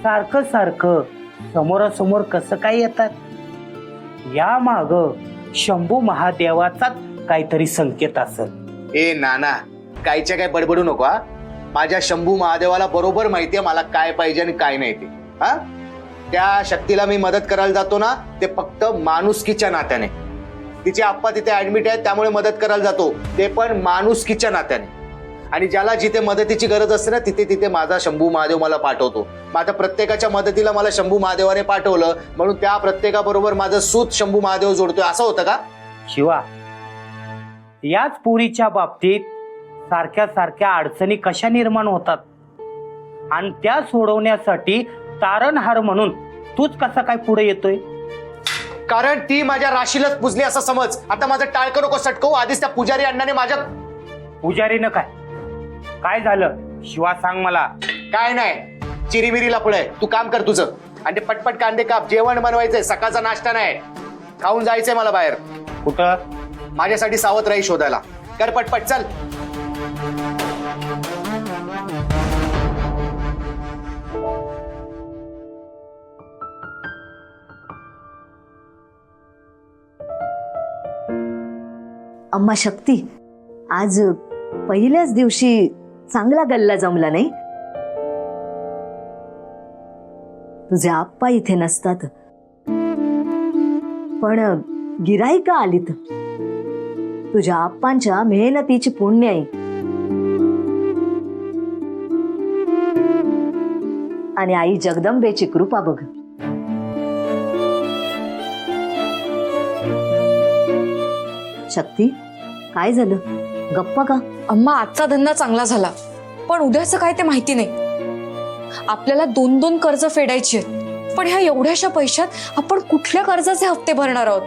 सारखं सारखं समोरासमोर कसं काय येतात? या माग शंभू महादेवाचाच काहीतरी संकेत असेल. ए नाना, कायच्या काय बडबडू नको हा. माझ्या शंभू महादेवाला बरोबर माहितीये मला काय पाहिजे आणि काय नाही ते. हा, त्या शक्तीला मी मदत करायला जातो ना, ते फक्त माणुसकीच्या नात्याने. तिचे आप्पा तिथे ऍडमिट आहेत त्यामुळे मदत करायला जातो, ते पण माणुसकीच्या नात्याने. आणि ज्याला जिथे मदतीची गरज असते ना, तिथे तिथे माझा शंभू महादेव मला पाठवतो. माझ्या प्रत्येकाच्या मदतीला मला शंभू महादेवाने पाठवलं म्हणून त्या प्रत्येकाबरोबर माझं सूत शंभू महादेव जोडतोय, असं होतं का? शिवा, याच पुरीच्या बाबतीत सारख्या सारख्या अडचणी कशा निर्माण होतात आणि त्या सोडवण्यासाठी तारणहार म्हणून तूच कसा काय पुढे येतोय? कारण ती माझ्या राशीलाच पुजली असं समज. आता माझं टाळकं नको सटकवू. आधीच त्या पुजारी अण्णाने माझ्या पुजारीनं काय झालं? शिवा सांग मला. काय नाही, चिरीमिरीला पुढे तू काम कर तुझं आणि ते पटपट कांदे काप. जेवण बनवायचंय, सकाळचा नाश्ता नाही, खाऊन जायचंय मला बाहेर. कुठं? माझ्यासाठी सावतराई शोधायला. कर पटपट, चल. अम्मा शक्ती, आज पहिल्याच दिवशी चांगला गल्ला जमला नाही? तुझे आप्पा इथे नसतात पण गिराईका आलीत. तुझ्या आप्पांच्या मेहनतीची पुण्य आहे आणि आई जगदंबेची कृपा बघ. शक्ती, काय झालं? गप्पा का? अम्मा, आजचा धंदा चांगला झाला पण उद्याचं काय ते माहिती नाही. आपल्याला 2-2 कर्ज फेडायची आहेत, पण ह्या एवढ्याशा पैशात आपण कुठल्या कर्जाचे हप्ते भरणार आहोत?